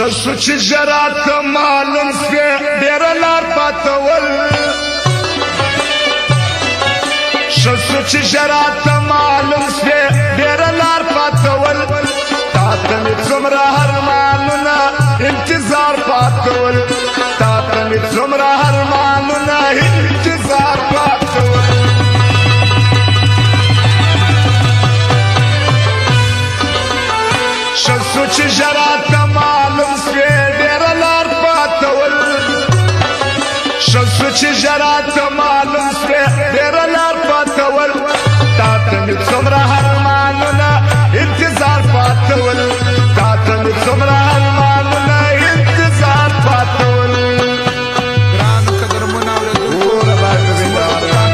شسوچ جرات معلوم سوی دیر لار پاتول شسوچ جرات معلوم سوی دیر لار پاتول تاتمی زمرا هر مانونا انتظار پاتول تاتمی زمرا هر مانونا انتظار پاتول شسوچ جرات معلوم سوی دیر لار پاتول شسوچ جرات معلوم سوی دیر لار پاتول تاتمی زمرا هر مانونا انتظار پاتول تاتمی زمرا هر مانونا انتظار پاتول گرانو قدرمون آوردو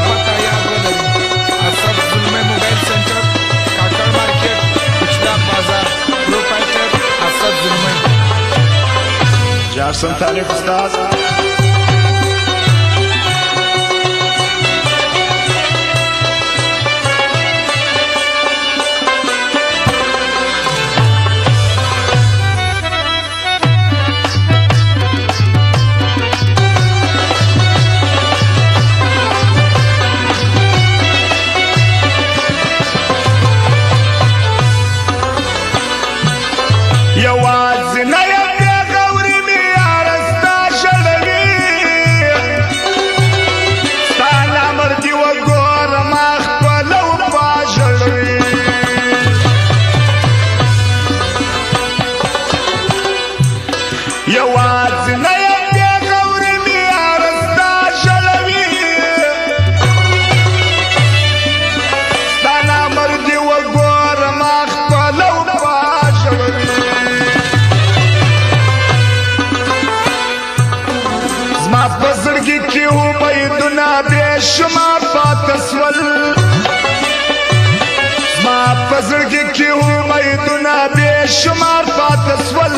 پتا یاد ولري اسد زلمه موبایل سنټر کاکړ مارکیټ کچلا بازار پروپرایټر اسد زلمه جاسم طالب استاد شمار پاتسول ما پزړګي کې امیدونه به شمار پاتسول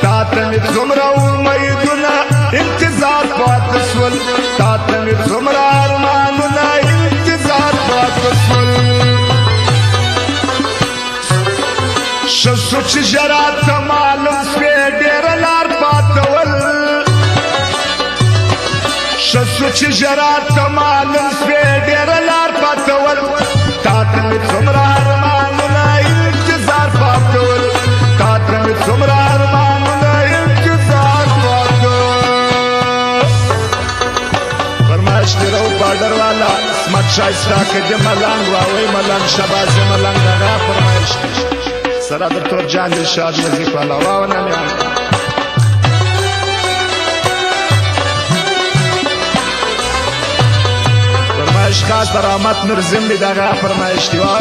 تاته مې څومره امیدونه انتظار پاتسول تاته مې څومره ارمانونه انتظار پاتسول شسوچ جرات معلوم سوی ډېر لار پاتول شسوچ جرات معلوم سوی ډېر لار پاتول تاته مې څومره ارمانونه انتظار پاتول تاته مې څومره ارمانونه انتظار پاتول فرمایش دیرو بارډر والا اسمت شایسته که د ملنګ واوی ملنګ شباز ملنګ دغه فرمایش سره د تور جان د شاد مزیک والا واونه خاص درامت نرزم دی داغا فرمایش دیوا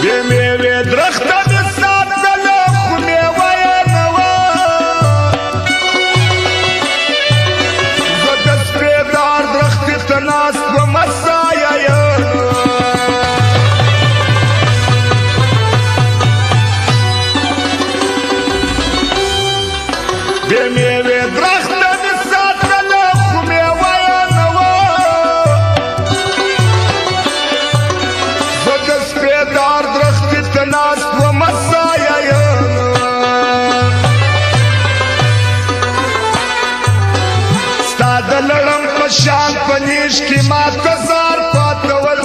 بی میوی درخت دستان دلو خمیوی نوا زدست پیدار درخت تناست و مسایه شان پنیش کی مات کزار پاتول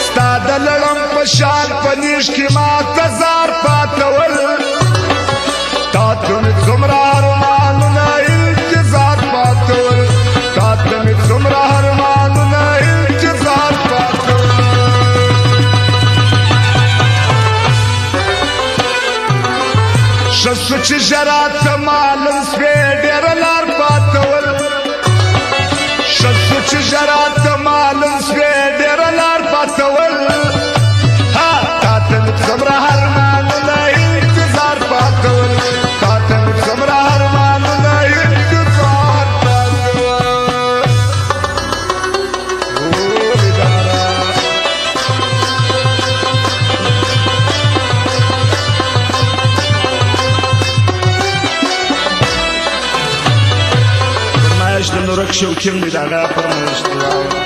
ستاد لړم پشان پنیش کی مات کزار پاتول تاتم زمرا ارمانونه انتظار پاتول تاتم زمرا ارمانونه انتظار پاتول شسوچ جرات معلوم سوی ډېر لار پاتول شسوچ جرات معلوم سوی ډېر لار پاتول ها تاته مې څومره ارمانونه انتظار پاتول تاته مې څومره ارمانونه انتظار پاتول شوکیم دی داغا پرمشتواو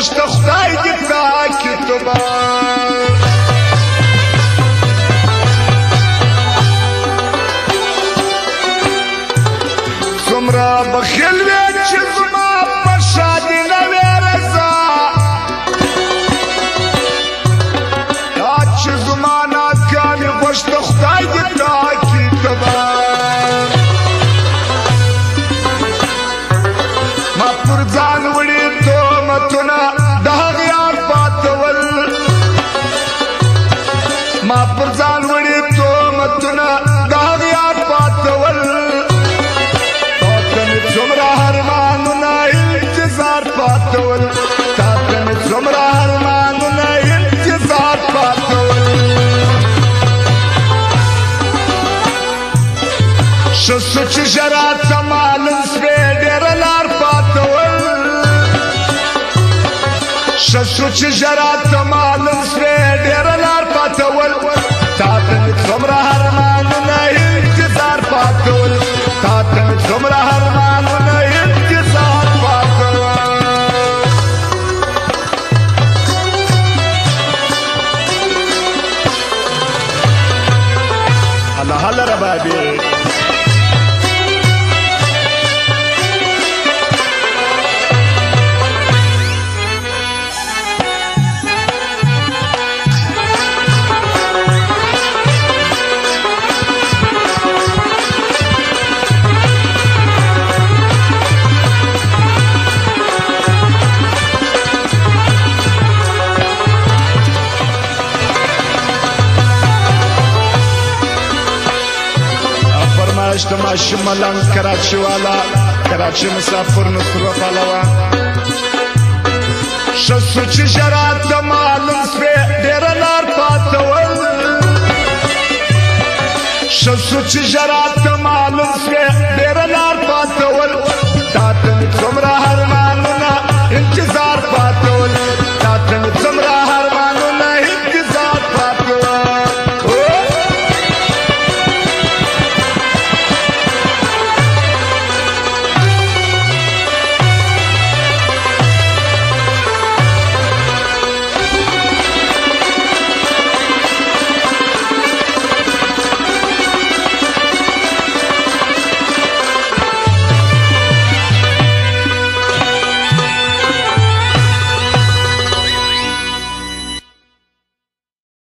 خوش ته خدای دې پاکي توبه څومره بخیل وې چې زما په شادي نه وې رضا دا چې زما ناکامي خوش ته خدای دې پاکي توبه ما پر ځان وړي تهمتونه ما پر ځان وړي تهمتونه د هغې یاد پاتول تا ته مې څومره ارمانونه انتظار پاتول تا ته مې څومره ارمانونه انتظار پاتول ښه سو چې ژړا ته معلوم سوې ډېره لار پاتول ښه سو چې ژړا ته معلوم سوې ډېره لار پاتول تا ته مې څومره ارمانونه انتظار پاتول تا ته مې څومره ارمانونه انتظار پاتول هله هله ربابي ماشي ملنګ کراچي والا کراچي مسافر نصر پالوا ښه سو چې ژړا ته معلوم سوې ډېره لار پاتول ښه سو چې ژړا